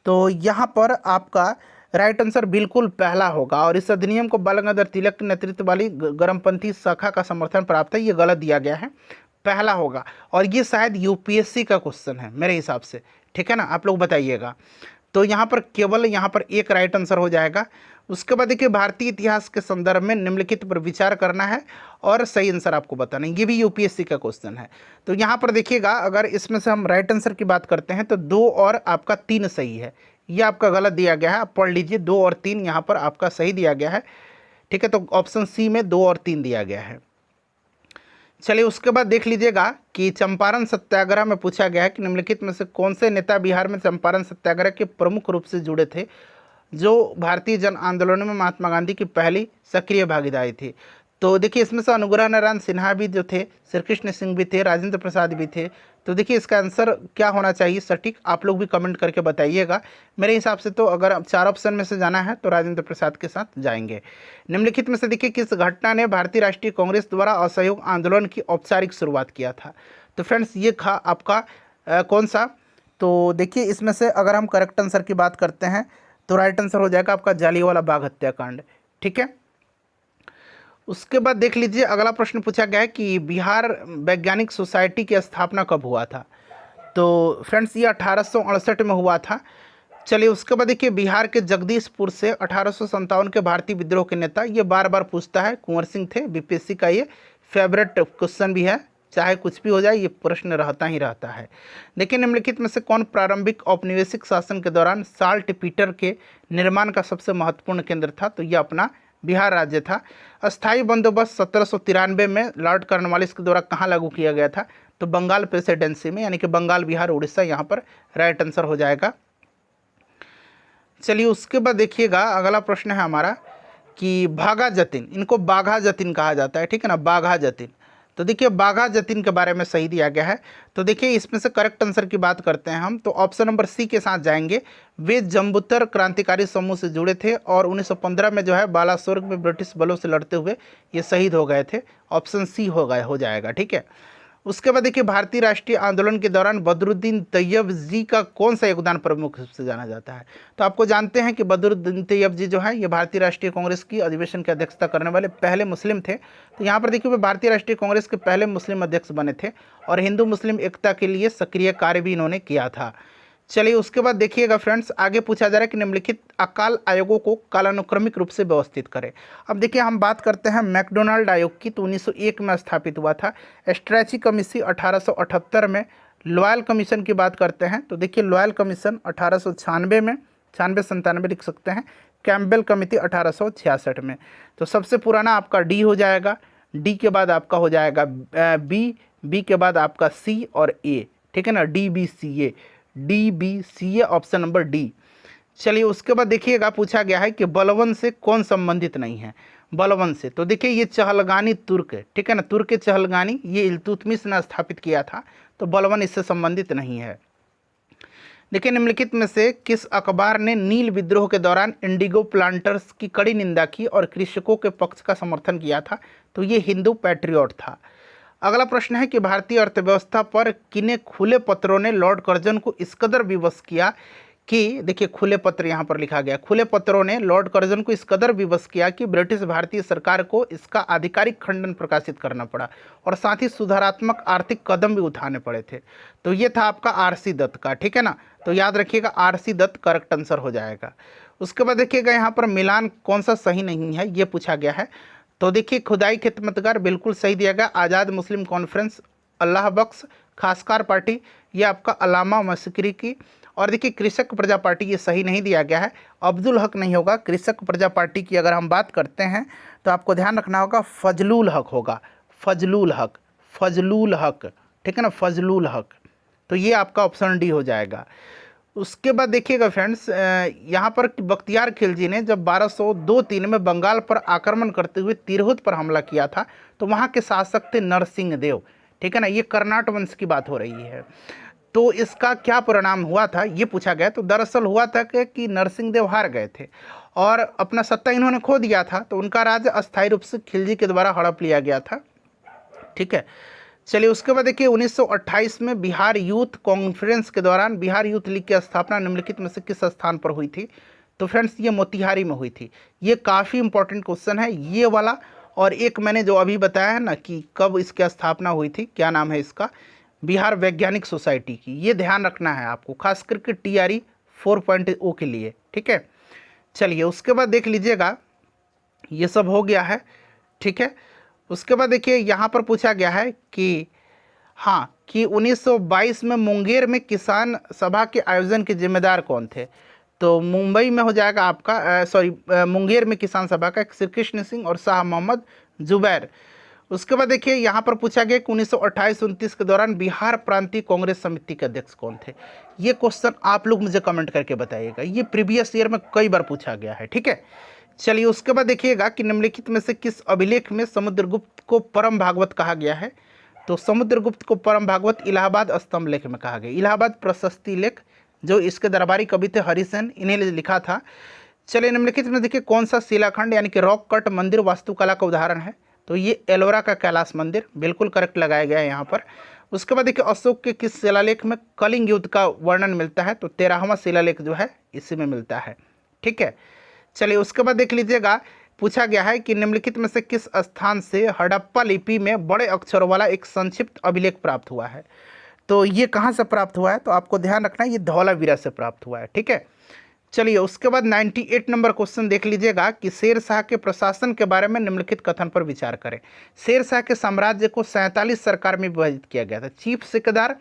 Speaker 1: तो यहाँ पर आपका राइट आंसर बिल्कुल पहला होगा और इस अधिनियम को बाल गंगाधर तिलक के नेतृत्व वाली गर्मपंथी शाखा का समर्थन प्राप्त है, ये गलत दिया गया है, पहला होगा। और ये शायद यूपीएससी का क्वेश्चन है मेरे हिसाब से, ठीक है ना, आप लोग बताइएगा। तो यहाँ पर केवल यहाँ पर एक राइट आंसर हो जाएगा। उसके बाद देखिए भारतीय इतिहास के संदर्भ में निम्नलिखित पर विचार करना है और सही आंसर आपको बताना है, ये भी यूपीएससी का क्वेश्चन है। तो यहाँ पर देखिएगा अगर इसमें से हम राइट आंसर की बात करते हैं तो 2 और आपका 3 सही है, ये आपका गलत दिया गया है, आप पढ़ लीजिए। 2 और 3 यहाँ पर आपका सही दिया गया है, ठीक है। तो ऑप्शन सी में 2 और 3 दिया गया है। चलिए उसके बाद देख लीजिएगा कि चंपारण सत्याग्रह में पूछा गया है कि निम्नलिखित में से कौन से नेता बिहार में चंपारण सत्याग्रह के प्रमुख रूप से जुड़े थे, जो भारतीय जन आंदोलन में महात्मा गांधी की पहली सक्रिय भागीदारी थी। तो देखिए इसमें से अनुग्रह नारायण सिन्हा भी जो थे, श्री कृष्ण सिंह भी थे, राजेंद्र प्रसाद भी थे। तो देखिए इसका आंसर क्या होना चाहिए सटीक, आप लोग भी कमेंट करके बताइएगा। मेरे हिसाब से तो अगर आप 4 ऑप्शन में से जाना है तो राजेंद्र प्रसाद के साथ जाएंगे। निम्नलिखित में से देखिए किस घटना ने भारतीय राष्ट्रीय कांग्रेस द्वारा असहयोग आंदोलन की औपचारिक शुरुआत किया था? तो फ्रेंड्स ये था आपका कौन सा? तो देखिए इसमें से अगर हम करेक्ट आंसर की बात करते हैं तो राइट आंसर हो जाएगा आपका जालियांवाला बाग हत्याकांड, ठीक है। उसके बाद देख लीजिए अगला प्रश्न पूछा गया है कि बिहार वैज्ञानिक सोसाइटी की स्थापना कब हुआ था? तो फ्रेंड्स ये 1868 में हुआ था। चलिए उसके बाद देखिए बिहार के जगदीशपुर से 1857 के भारतीय विद्रोह के नेता, ये बार बार पूछता है, कुंवर सिंह थे। बीपीएससी का ये फेवरेट क्वेश्चन भी है, चाहे कुछ भी हो जाए ये प्रश्न रहता ही रहता है। देखिए निम्नलिखित में से कौन प्रारंभिक औपनिवेशिक शासन के दौरान साल्ट पीटर के निर्माण का सबसे महत्वपूर्ण केंद्र था? तो यह अपना बिहार राज्य था। अस्थायी बंदोबस्त 1793 में लॉर्ड कॉर्नवालिस के द्वारा कहाँ लागू किया गया था? तो बंगाल प्रेसिडेंसी में, यानी कि बंगाल, बिहार, उड़ीसा, यहाँ पर राइट आंसर हो जाएगा। चलिए उसके बाद देखिएगा अगला प्रश्न है हमारा कि बाघा जतिन, इनको बाघा जतिन कहा जाता है, ठीक है ना, बाघा जतिन। तो देखिए बाघा जतिन के बारे में सही दिया गया है। तो देखिए इसमें से करेक्ट आंसर की बात करते हैं हम तो ऑप्शन नंबर सी के साथ जाएंगे। वे जम्बूतर क्रांतिकारी समूह से जुड़े थे और 1915 में जो है बालासोर में ब्रिटिश बलों से लड़ते हुए ये शहीद हो गए थे। ऑप्शन सी हो जाएगा, ठीक है। उसके बाद देखिए भारतीय राष्ट्रीय आंदोलन के दौरान बदरुद्दीन तैयब जी का कौन सा योगदान प्रमुख रूप से जाना जाता है? तो आपको जानते हैं कि बदरुद्दीन तैयब जी जो है ये भारतीय राष्ट्रीय कांग्रेस की अधिवेशन की अध्यक्षता करने वाले पहले मुस्लिम थे। तो यहाँ पर देखिए वे भारतीय राष्ट्रीय कांग्रेस के पहले मुस्लिम अध्यक्ष बने थे और हिंदू मुस्लिम एकता के लिए सक्रिय कार्य भी इन्होंने किया था। चलिए उसके बाद देखिएगा फ्रेंड्स आगे पूछा जा रहा है कि निम्नलिखित अकाल आयोगों को कालानुक्रमिक रूप से व्यवस्थित करें। अब देखिए हम बात करते हैं मैकडोनाल्ड आयोग की, तो 1901 में स्थापित हुआ था। स्ट्रैची कमीशन 1878 में। लॉयल कमीशन की बात करते हैं तो देखिए लॉयल कमीशन 1896 में, 96-97 लिख सकते हैं। कैम्पबेल कमेटी 1866 में। तो सबसे पुराना आपका डी हो जाएगा, डी के बाद आपका हो जाएगा बी के बाद आपका सी और ए, ठीक है ना, DBCA, DBCA option number D. चलिए उसके बाद देखिएगा पूछा गया है कि बलवन से कौन संबंधित नहीं है? बलवन से तो देखिए ये चहलगानी तुर्क है, ठीक है ना, तुर्क चहलगानी, ये इल्तुतमिश ने स्थापित किया था, तो बलवन इससे संबंधित नहीं है। देखिए निम्नलिखित में से किस अखबार ने नील विद्रोह के दौरान इंडिगो प्लांटर्स की कड़ी निंदा की और कृषकों के पक्ष का समर्थन किया था? तो ये हिंदू पैट्रियट था। अगला प्रश्न है कि भारतीय अर्थव्यवस्था पर किने खुले पत्रों ने लॉर्ड कर्जन को इस कदर विवश किया कि, देखिए खुले पत्र यहाँ पर लिखा गया, खुले पत्रों ने लॉर्ड कर्जन को इस कदर विवश किया कि ब्रिटिश भारतीय सरकार को इसका आधिकारिक खंडन प्रकाशित करना पड़ा और साथ ही सुधारात्मक आर्थिक कदम भी उठाने पड़े थे। तो ये था आपका आरसी दत्त का, ठीक है ना। तो याद रखिएगा आरसी दत्त करेक्ट आंसर हो जाएगा। उसके बाद देखिएगा यहाँ पर मिलान कौन सा सही नहीं है ये पूछा गया है। तो देखिए खुदाई खिदमतगार बिल्कुल सही दिया गया, आज़ाद मुस्लिम कॉन्फ्रेंस, अल्लाह बख्श, खासकार पार्टी ये आपका अलामा मस्करी की, और देखिए कृषक प्रजा पार्टी ये सही नहीं दिया गया है, अब्दुल हक नहीं होगा। कृषक प्रजा पार्टी की अगर हम बात करते हैं तो आपको ध्यान रखना होगा फजलुल हक होगा, फजलुल हक, फजलुल हक, ठीक है ना, फजलुल हक। तो ये आपका ऑप्शन डी हो जाएगा। उसके बाद देखिएगा फ्रेंड्स, यहाँ पर बख्तियार खिलजी ने जब 1202-3 में बंगाल पर आक्रमण करते हुए तिरहुत पर हमला किया था तो वहाँ के शासक थे नरसिंह देव, ठीक है ना। ये कर्नाट वंश की बात हो रही है। तो इसका क्या परिणाम हुआ था ये पूछा गया। तो दरअसल हुआ था कि नरसिंह देव हार गए थे और अपना सत्ता इन्होंने खो दिया था, तो उनका राज्य अस्थायी रूप से खिलजी के द्वारा हड़प लिया गया था, ठीक है। चलिए उसके बाद देखिए 1928 में बिहार यूथ कॉन्फ्रेंस के दौरान बिहार यूथ लीग की स्थापना निम्नलिखित में से किस स्थान पर हुई थी। तो फ्रेंड्स ये मोतिहारी में हुई थी। ये काफ़ी इंपॉर्टेंट क्वेश्चन है ये वाला, और एक मैंने जो अभी बताया है ना कि कब इसकी स्थापना हुई थी, क्या नाम है इसका, बिहार वैज्ञानिक सोसाइटी की, ये ध्यान रखना है आपको खास करके TRE 4.0 के लिए, ठीक है। चलिए उसके बाद देख लीजिएगा ये सब हो गया है, ठीक है। उसके बाद देखिए यहाँ पर पूछा गया है कि हाँ कि 1922 में मुंगेर में किसान सभा के आयोजन के जिम्मेदार कौन थे। तो मुंबई में हो जाएगा आपका मुंगेर में किसान सभा का श्री कृष्ण सिंह और शाह मोहम्मद जुबैर। उसके बाद देखिए यहाँ पर पूछा गया कि 1928-29 के दौरान बिहार प्रांतीय कांग्रेस समिति के अध्यक्ष कौन थे। ये क्वेश्चन आप लोग मुझे कमेंट करके बताइएगा, ये प्रीवियस ईयर में कई बार पूछा गया है, ठीक है। चलिए उसके बाद देखिएगा कि निम्नलिखित में से किस अभिलेख में समुद्रगुप्त को परम भागवत कहा गया है। तो समुद्रगुप्त को परम भागवत इलाहाबाद स्तंभ लेख में कहा गया। इलाहाबाद प्रशस्ति लेख जो इसके दरबारी कवि थे हरिसेन, इन्हें लिखा था। चलिए निम्नलिखित में देखिए कौन सा शिलाखंड यानी कि रॉक कट मंदिर वास्तुकला का उदाहरण है। तो ये एलोरा का कैलाश मंदिर, बिल्कुल करेक्ट लगाया गया है यहाँ पर। उसके बाद देखिए अशोक के किस शिलालेख में कलिंग युद्ध का वर्णन मिलता है। तो 13वां शिलालेख जो है इसी में मिलता है, ठीक है। चलिए उसके बाद देख लीजिएगा पूछा गया है कि निम्नलिखित में से किस स्थान से हड़प्पा लिपि में बड़े अक्षरों वाला एक संक्षिप्त अभिलेख प्राप्त हुआ है। तो ये कहाँ से प्राप्त हुआ है, तो आपको ध्यान रखना है ये धौलावीरा से प्राप्त हुआ है, ठीक है। चलिए उसके बाद 98 नंबर क्वेश्चन देख लीजिएगा कि शेर शाह के प्रशासन के बारे में निम्नलिखित कथन पर विचार करें। शेर शाह के साम्राज्य को 47 सरकार में विभाजित किया गया था। चीफ सेक्रेदार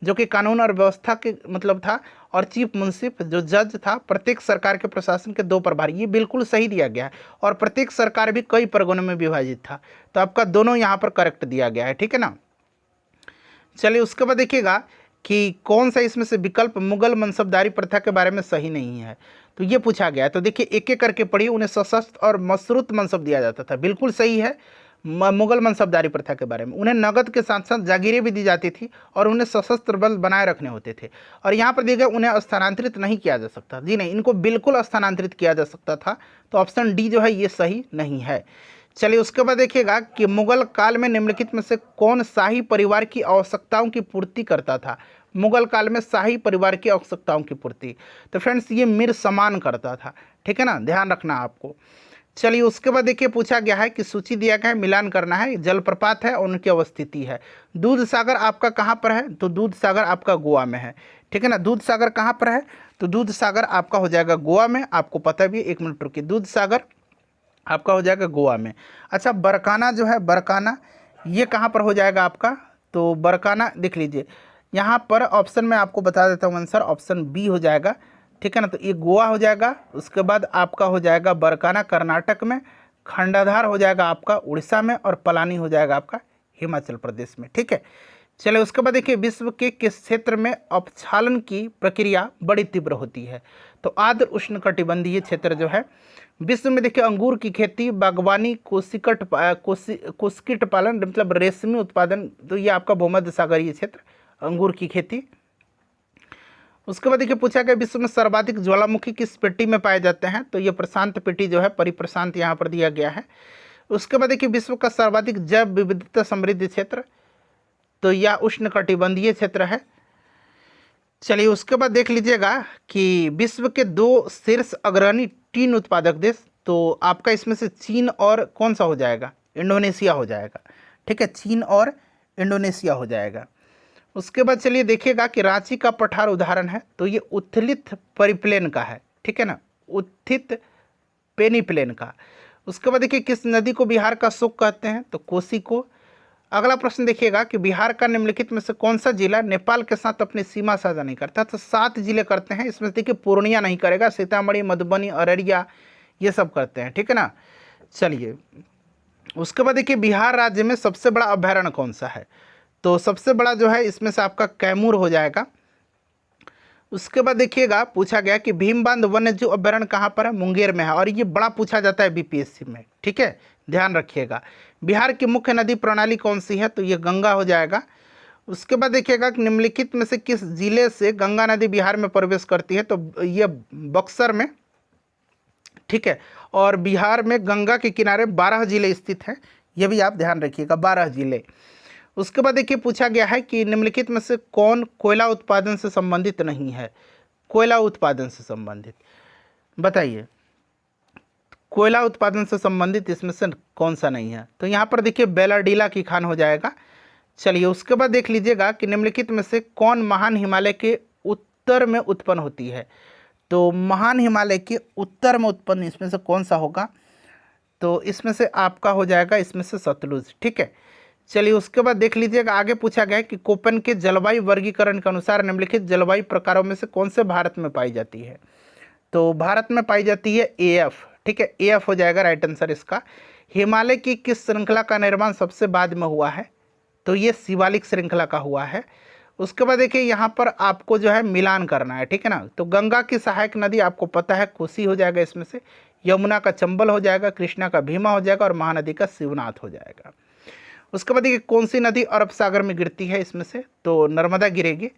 Speaker 1: जो कि कानून और व्यवस्था के मतलब था, और चीफ मुंसिफ जो जज था, प्रत्येक सरकार के प्रशासन के 2 प्रभारी, ये बिल्कुल सही दिया गया है। और प्रत्येक सरकार भी कई परगनों में विभाजित था। तो आपका दोनों यहाँ पर करेक्ट दिया गया है, ठीक है ना। चलिए उसके बाद देखिएगा कि कौन सा इसमें से विकल्प मुगल मनसबदारी प्रथा के बारे में सही नहीं है। तो ये पूछा गया है। तो देखिए एक एक करके पढ़िए। उन्हें सशस्त्र और मशरूत मनसब दिया जाता था, बिल्कुल सही है। मुगल मनसबदारी प्रथा के बारे में उन्हें नगद के साथ साथ जागीरें भी दी जाती थी और उन्हें सशस्त्र बल बनाए रखने होते थे। और यहाँ पर देखिए उन्हें स्थानांतरित नहीं किया जा सकता, जी नहीं, इनको बिल्कुल स्थानांतरित किया जा सकता था। तो ऑप्शन डी जो है ये सही नहीं है। चलिए उसके बाद देखिएगा कि मुगल काल में निम्नलिखित में से कौन शाही परिवार की आवश्यकताओं की पूर्ति करता था। मुगल काल में शाही परिवार की आवश्यकताओं की पूर्ति, तो फ्रेंड्स ये मीर समान करता था, ठीक है ना, ध्यान रखना आपको। चलिए उसके बाद देखिए पूछा गया है कि सूची दिया गया है, मिलान करना है। जलप्रपात है और उनकी अवस्थिति है। दूध सागर आपका कहाँ पर है, तो दूध सागर आपका गोवा में है, ठीक है ना। दूध सागर कहाँ पर है, तो दूध सागर आपका हो जाएगा गोवा में, आपको पता भी है, 1 मिनट रुकिए, दूध सागर आपका हो जाएगा गोवा में। अच्छा बरकाना जो है, बरकाना ये कहाँ पर हो जाएगा आपका, तो बरकाना देख लीजिए यहाँ पर ऑप्शन में आपको बता देता हूँ आंसर, ऑप्शन बी हो जाएगा, ठीक है ना। तो ये गोवा हो जाएगा। उसके बाद आपका हो जाएगा बरकाना कर्नाटक में, खंडाधार हो जाएगा आपका उड़ीसा में, और पलानी हो जाएगा आपका हिमाचल प्रदेश में, ठीक है। चलिए उसके बाद देखिए विश्व के किस क्षेत्र में अपक्षालन की प्रक्रिया बड़ी तीव्र होती है। तो आर्द्र उष्णकटिबंधीय क्षेत्र जो है विश्व में देखिए अंगूर की खेती, बागवानी, कोस्किट पालन मतलब रेशमी उत्पादन, तो ये आपका भूमध्य सागरीय क्षेत्र, अंगूर की खेती। उसके बाद देखिए पूछा गया विश्व में सर्वाधिक ज्वालामुखी किस पेटी में पाए जाते हैं। तो ये प्रशांत पेटी जो है, परिप्रशांत यहाँ पर दिया गया है। उसके बाद देखिए विश्व का सर्वाधिक जैव विविधता समृद्ध क्षेत्र, तो यह उष्णकटिबंधीय क्षेत्र है। चलिए उसके बाद देख लीजिएगा कि विश्व के 2 शीर्ष अग्रणी टीन उत्पादक देश, तो आपका इसमें से चीन और कौन सा हो जाएगा, इंडोनेशिया हो जाएगा। ठीक है, चीन और इंडोनेशिया हो जाएगा। उसके बाद चलिए देखिएगा कि रांची का पठार उदाहरण है, तो ये उत्थित परिप्लेन का है। ठीक है ना, उत्थित पेनीप्लेन का। उसके बाद देखिए किस नदी को बिहार का शोक कहते हैं, तो कोसी को। अगला प्रश्न देखिएगा कि बिहार का निम्नलिखित में से कौन सा जिला नेपाल के साथ अपनी सीमा साझा नहीं करता, तो 7 जिले करते हैं। इसमें देखिए पूर्णिया नहीं करेगा, सीतामढ़ी, मधुबनी, अररिया ये सब करते हैं। ठीक है ना। चलिए उसके बाद देखिए बिहार राज्य में सबसे बड़ा अभयारण्य कौन सा है, तो सबसे बड़ा जो है इसमें से आपका कैमूर हो जाएगा। उसके बाद देखिएगा पूछा गया कि भीमबांध वन्यजीव अभयारण्य कहाँ पर है, मुंगेर में है, और ये बड़ा पूछा जाता है बीपीएससी में। ठीक है, ध्यान रखिएगा। बिहार की मुख्य नदी प्रणाली कौन सी है, तो ये गंगा हो जाएगा। उसके बाद देखिएगा कि निम्नलिखित में से किस जिले से गंगा नदी बिहार में प्रवेश करती है, तो ये बक्सर में। ठीक है, और बिहार में गंगा के किनारे 12 जिले स्थित हैं, ये भी आप ध्यान रखिएगा, 12 जिले। उसके बाद देखिए पूछा गया है कि निम्नलिखित में से कौन कोयला उत्पादन से संबंधित नहीं है, कोयला उत्पादन से संबंधित बताइए, कोयला उत्पादन से संबंधित इसमें से कौन सा नहीं है, तो यहाँ पर देखिए बेलाडीला की खान हो जाएगा। चलिए उसके बाद देख लीजिएगा कि निम्नलिखित में से कौन महान हिमालय के उत्तर में उत्पन्न होती है, तो महान हिमालय के उत्तर में उत्पन्न इसमें से कौन सा होगा, तो इसमें से आपका हो जाएगा इसमें से सतलुज। ठीक है, चलिए उसके बाद देख लीजिएगा आगे पूछा गया है कि कोपेन के जलवायु वर्गीकरण के अनुसार निम्नलिखित जलवायु प्रकारों में से कौन से भारत में पाई जाती है, तो भारत में पाई जाती है एएफ। ठीक है, एएफ हो जाएगा राइट आंसर इसका। हिमालय की किस श्रृंखला का निर्माण सबसे बाद में हुआ है, तो ये शिवालिक श्रृंखला का हुआ है। उसके बाद देखिए यहाँ पर आपको जो है मिलान करना है। ठीक है ना, तो गंगा की सहायक नदी आपको पता है कोसी हो जाएगा इसमें से, यमुना का चंबल हो जाएगा, कृष्णा का भीमा हो जाएगा, और महानदी का शिवनाथ हो जाएगा। उसके बाद देखिए कौन सी नदी अरब सागर में गिरती है इसमें से, तो नर्मदा गिरेगी।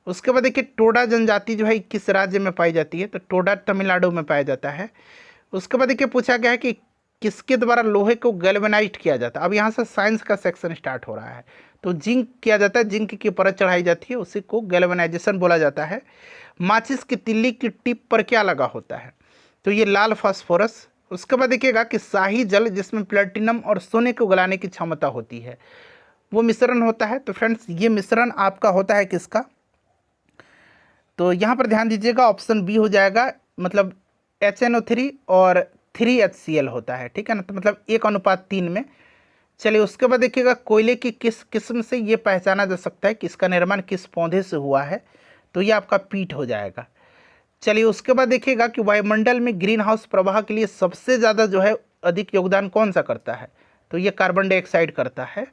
Speaker 1: उसके बाद देखिए टोडा जनजाति जो है किस राज्य में पाई जाती है, तो टोडा तमिलनाडु में पाया जाता है। उसके बाद देखिए पूछा गया है कि किसके द्वारा लोहे को गैल्वेनाइज्ड किया जाता है। अब यहाँ से साइंस का सेक्शन स्टार्ट हो रहा है, तो जिंक किया जाता है, जिंक की परत चढ़ाई जाती है, उसी को गैल्वेनाइजेशन बोला जाता है। माचिस की तिल्ली की टिप पर क्या लगा होता है, तो ये लाल फास्फोरस। उसके बाद देखिएगा कि शाही जल जिसमें प्लेटिनम और सोने को गलाने की क्षमता होती है, वो मिश्रण होता है। तो फ्रेंड्स ये मिश्रण आपका होता है किसका, तो यहाँ पर ध्यान दीजिएगा ऑप्शन बी हो जाएगा, मतलब HNO3 और 3HCl होता है। ठीक है ना, तो मतलब 1:3 में। चलिए उसके बाद देखिएगा कोयले की किस किस्म से ये पहचाना जा सकता है कि इसका निर्माण किस पौधे से हुआ है, तो ये आपका पीट हो जाएगा। चलिए उसके बाद देखिएगा कि वायुमंडल में ग्रीन हाउस प्रवाह के लिए सबसे ज़्यादा जो है अधिक योगदान कौन सा करता है, तो ये कार्बन डाइऑक्साइड करता है।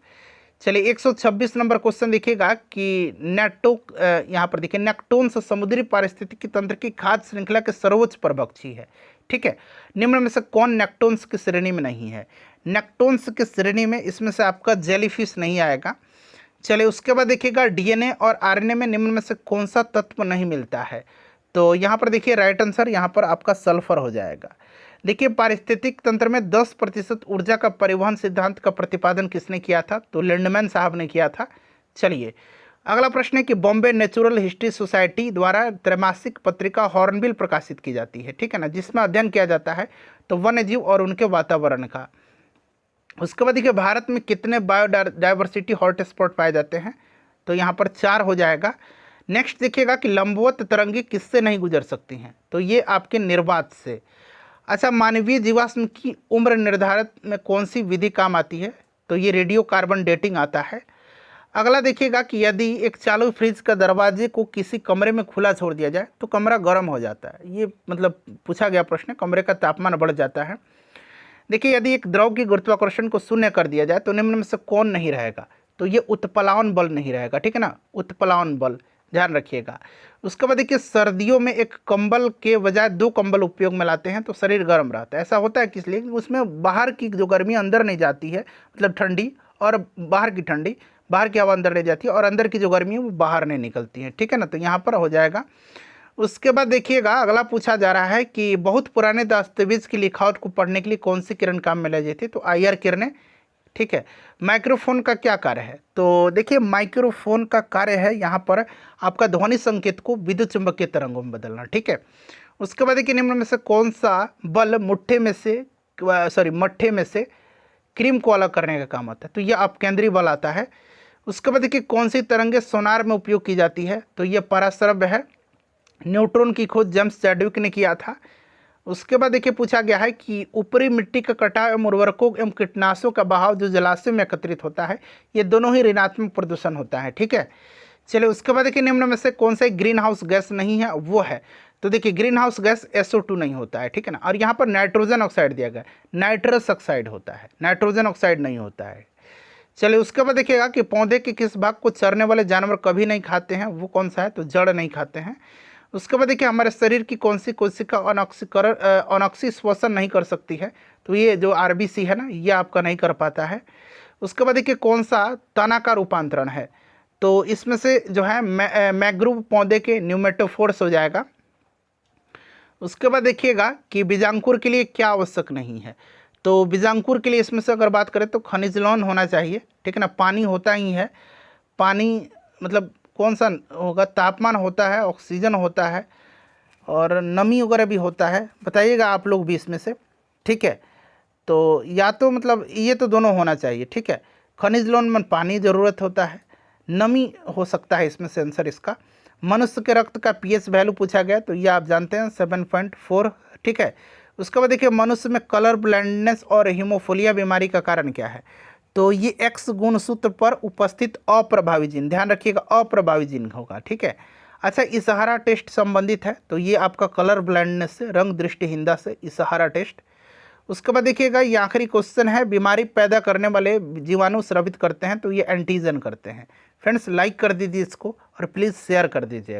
Speaker 1: चलिए 126 नंबर क्वेश्चन देखिएगा कि यहाँ पर देखिए नेक्टोन्स समुद्री पारिस्थितिकी तंत्र की खाद्य श्रृंखला के सर्वोच्च परभक्षी है। ठीक है, निम्न में से कौन नेक्टोन्स की श्रेणी में नहीं है, नेक्टोन्स की श्रेणी में इसमें से आपका जेलीफिश नहीं आएगा। चलिए उसके बाद देखिएगा डीएनए और आरएनए में निम्न में से कौन सा तत्व नहीं मिलता है, तो यहाँ पर देखिए राइट आंसर यहाँ पर आपका सल्फर हो जाएगा। देखिए पारिस्थितिक तंत्र में 10% ऊर्जा का परिवहन सिद्धांत का प्रतिपादन किसने किया था, तो लिंडमैन साहब ने किया था। चलिए अगला प्रश्न है कि बॉम्बे नेचुरल हिस्ट्री सोसाइटी द्वारा त्रैमासिक पत्रिका हॉर्नबिल प्रकाशित की जाती है। ठीक है ना, जिसमें अध्ययन किया जाता है तो वन्यजीव और उनके वातावरण का। उसके बाद देखिए भारत में कितने बायोडाइवर्सिटी हॉटस्पॉट पाए जाते हैं, तो यहाँ पर 4 हो जाएगा। नेक्स्ट देखिएगा कि लंबवत तरंगी किससे नहीं गुजर सकती हैं, तो ये आपके निर्वात से। अच्छा, मानवीय जीवाश्म की उम्र निर्धारित में कौन सी विधि काम आती है, तो ये रेडियो कार्बन डेटिंग आता है। अगला देखिएगा कि यदि एक चालू फ्रिज का दरवाजे को किसी कमरे में खुला छोड़ दिया जाए तो कमरा गर्म हो जाता है, ये मतलब पूछा गया प्रश्न, कमरे का तापमान बढ़ जाता है। देखिए यदि एक द्रव की गुरुत्वाकर्षण को शून्य कर दिया जाए तो निम्न में से कौन नहीं रहेगा, तो ये उत्प्लावन बल नहीं रहेगा। ठीक है ना, उत्प्लावन बल ध्यान रखिएगा। उसके बाद देखिए सर्दियों में एक कंबल के बजाय 2 कंबल उपयोग में लाते हैं तो शरीर गर्म रहता है। ऐसा होता है किस लिए, उसमें बाहर की जो गर्मी अंदर नहीं जाती है, मतलब ठंडी, और बाहर की ठंडी, बाहर की हवा अंदर नहीं जाती है, और अंदर की जो गर्मी है वो बाहर नहीं निकलती है। ठीक है ना, तो यहाँ पर हो जाएगा। उसके बाद देखिएगा अगला पूछा जा रहा है कि बहुत पुराने दस्तावेज की लिखावट को पढ़ने के लिए कौन सी किरण काम में लाई जाती है, तो IR किरणें ठीक है। माइक्रोफोन का क्या कार्य है? तो देखिए माइक्रोफोन का कार्य है यहाँ पर आपका ध्वनि संकेत को विद्युत चुंबकीय तरंगों में बदलना, ठीक है। उसके बाद देखिए निम्न में से कौन सा बल मट्ठे में से क्रीम को अलग करने का काम आता है? तो यह अपकेंद्री बल आता है। उसके बाद देखिए कौन सी तरंगे सोनार में उपयोग की जाती है? तो यह पराश्रव्य है। न्यूट्रॉन की खोज जेम्स चैडविक ने किया था। उसके बाद देखिए पूछा गया है कि ऊपरी मिट्टी का कटाव एवं उर्वरकों एवं कीटनाशकों का बहाव जो जलाशय में एकत्रित होता है, ये दोनों ही ऋणात्मक प्रदूषण होता है, ठीक है। चलिए उसके बाद देखिए निम्न में से कौन सा ग्रीन हाउस गैस नहीं है? वो है, तो देखिए ग्रीन हाउस गैस SO2 नहीं होता है, ठीक है ना। और यहाँ पर नाइट्रोजन ऑक्साइड दिया गया, नाइट्रस ऑक्साइड होता है, नाइट्रोजन ऑक्साइड नहीं होता है। चलिए उसके बाद देखिएगा कि पौधे के किस भाग को चरने वाले जानवर कभी नहीं खाते हैं? वो कौन सा है? तो जड़ नहीं खाते हैं। उसके बाद देखिए हमारे शरीर की कौन सी कोशिका अनॉक्सी श्वसन नहीं कर सकती है? तो ये जो RBC है ना, ये आपका नहीं कर पाता है। उसके बाद देखिए कौन सा तना का रूपांतरण है? तो इसमें से जो है मैग्रूव पौधे के न्यूमेटोफोर्स हो जाएगा। उसके बाद देखिएगा कि बीजांकुर के लिए क्या आवश्यक नहीं है? तो बीजांकुर के लिए इसमें से अगर बात करें तो खनिज लवण होना चाहिए, ठीक है ना। पानी होता ही है, पानी मतलब कौन सा होगा? तापमान होता है, ऑक्सीजन होता है और नमी वगैरह भी होता है। बताइएगा आप लोग भी इसमें से, ठीक है। तो या तो मतलब ये तो दोनों होना चाहिए, ठीक है। खनिज लवण में पानी ज़रूरत होता है, नमी हो सकता है इसमें से आंसर इसका। मनुष्य के रक्त का pH वैल्यू पूछा गया, तो ये आप जानते हैं 7.4, ठीक है। उसके बाद देखिए मनुष्य में कलर ब्लाइंडनेस और हीमोफीलिया बीमारी का कारण क्या है? तो ये X गुणसूत्र पर उपस्थित अप्रभावी जीन, ध्यान रखिएगा अप्रभावी जीन होगा, ठीक है। अच्छा इशारा टेस्ट संबंधित है, तो ये आपका कलर ब्लाइंडनेस से, रंग दृष्टिहीनता से इशारा टेस्ट। उसके बाद देखिएगा ये आखिरी क्वेश्चन है, बीमारी पैदा करने वाले जीवाणु स्रावित करते हैं, तो ये एंटीजन करते हैं। फ्रेंड्स लाइक कर दीजिए इसको और प्लीज़ शेयर कर दीजिए।